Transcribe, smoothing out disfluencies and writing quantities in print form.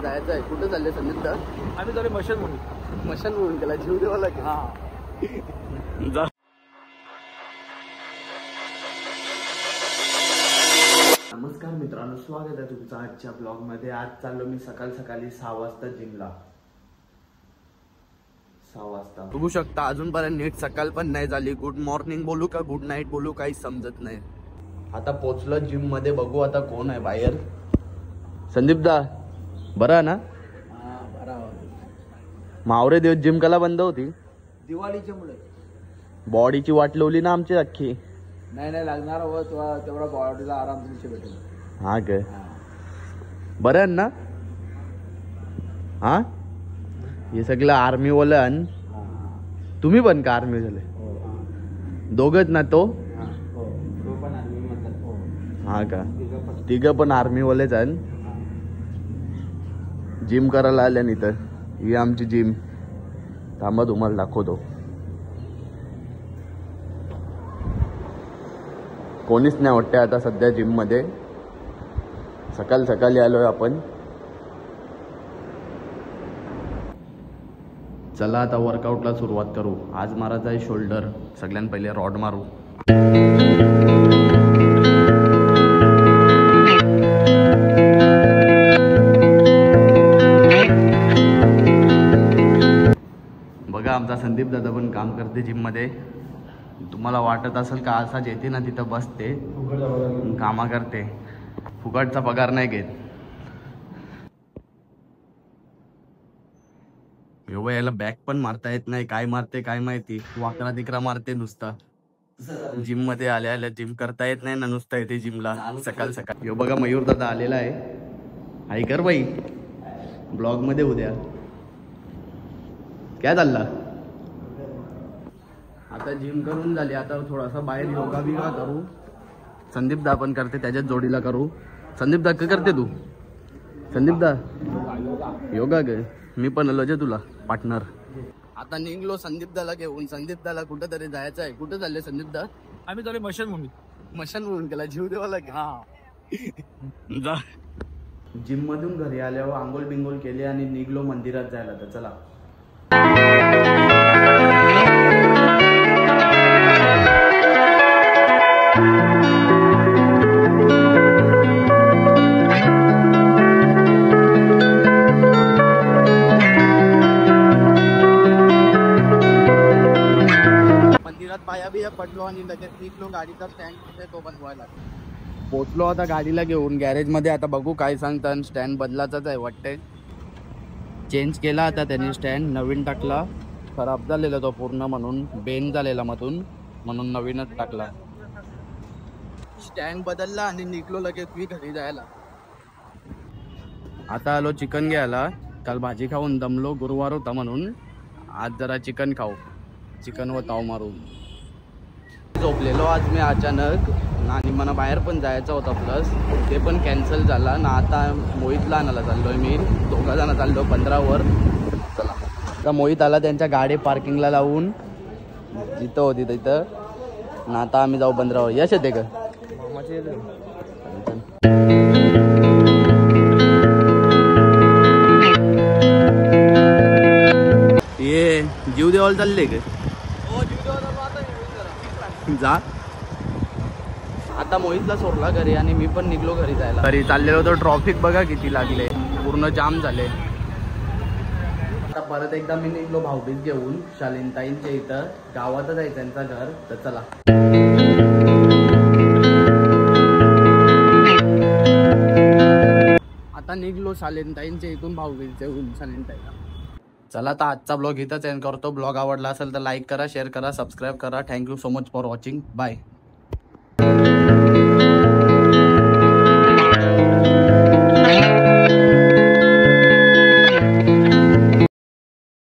जायचं आहे. कुठं चालले संदीप दा? आम्ही चालू मशन म्हणून. मशान म्हणून त्याला जीव द्यावा लागेल. जा. नमस्कार मित्रांनो, स्वागत आहे तुमचं आजच्या ब्लॉग मध्ये. आज चाललो मी सकाळी 6 वाजता जिमला. 6 वाजता बघू शकता. अजूनपर्यंत नीट सकाळ पण नाही झाली. गुड मॉर्निंग बोलू का गुड नाईट बोलू काही समजत नाही. आता पोचलो जिम मध्ये. बघू आता कोण आहे बाहेर. संदीप दा बरा ना? मावरे दिवस जिम कला बंद होती? दिवाळीच्या मुळे बॉडीची वाट लावली ना आमची अख्खी. नाही लागणार हो तेवढा बॉडीला आराम तुमच्या भेटेल. हा काय बरं आहे ना? हा हे सगळं आर्मी वालं. तुम्ही पण का आर्मी झाले? दोघच ना? तो हा का? तिघ पण आर्मी वालेच आहे. जिम करायला आल्या नाही तर ही आमची जिम. थांबा तुम्हाला दाखवतो. कोणीच नाही वाटते आता सध्या जिम मध्ये. सकाळी आलोय आपण. चला आता वर्कआउटला सुरुवात करू. आज मारायचा आहे शोल्डर. सगळ्यात पहिले रॉड मारू. बघा आमचा संदीप दादा पण काम करते जिम मध्ये. तुम्हाला वाटत असेल का असाच येते ना तिथं बसते कामा करते. फुकटचा पगार नाही घेत. एवढं याला बॅक पण मारता येत नाही. काय मारते काय माहिती. वाकडा तिकडा मारते नुसता. जिम मध्ये आल्या जिम करता येत नाही ना. नुसता येते जिमला सकाळ. यो बघा मयूर दादा आलेला आहे. ऐकर बाई ब्लॉग मध्ये उद्या काय चालला. आता जिम करून झाली. आता थोडासा बाहेर योगा बिगा करू. संदीप दा पण करते त्याच्याच जोडीला करू. संदीप दा काय करते तू? संदीप दा योगा ग. मी पण आलो जे तुला पार्टनर. आता निघलो संदीप दाला घेऊन. संदीप दाला कुठं तरी जायचं आहे. कुठं चालले संदीप दा? आम्ही चालू मशन म्हणून. मशान म्हणून त्याला जीव द्यावा लागेल. जा. जिम मधून घरी आल्यावर आंघोळ बिंगोल केले आणि निघलो मंदिरात जायला. तर चला. मंदिरात पाया बिया पडलो आणि लगेच निघलो. गाडीचा स्टँड तो बनवायला पोचलो. आता गाडीला घेऊन गॅरेज मध्ये. आता बघू काय सांगतात. स्टँड बदलाचाच आहे वाटतंय. चेंज केला आता त्यांनी. स्टँड नवीन टाकला. खराब झालेला तो पूर्ण म्हणून. बेन झालेला मधून म्हणून नवीनच टाकला. स्टँड बदलला आणि निघलो लगेच मी घरी जायला. आता आलो चिकन घ्यायला. काल भाजी खाऊन दमलो. गुरुवार होता म्हणून आज जरा चिकन खाऊ. चिकन व ताव मारून झोपलेलो आज मी अचानक. आणि मला बाहेर पण जायचं होतं प्लस ते पण कॅन्सल झाला ना. आता मोहितला आणायला चाललोय मी. 2 जण चाललो 15 वर. चला. आता मोहित आला त्यांच्या गाडी पार्किंगला लावून. जिथं होती तिथं ना. आता आम्ही जाऊ 15 वर. यश येते का? ये जीव देवाला चालले का? जा. आता मोहितला सोडला घरी आणि मी पण निघलो घरी जायला. घरी चाललेलो तर ट्रॉफिक बघा किती लागले. पूर्ण जाम झाले. आता परत एकदा मी निघलो भाऊबीज घेऊन. शालीनताईंच्या इथं गावातच आहे त्यांचं घर. तर चला. आता निघलो शालीनताईंच्या इथून भाऊबीज घेऊन शालीनताईला. चला आता आजचा ब्लॉग इथंच एंड करतो. ब्लॉग आवडला असेल तर लाईक करा, शेअर करा, सबस्क्राईब करा. Thank you so much for watching. Bye.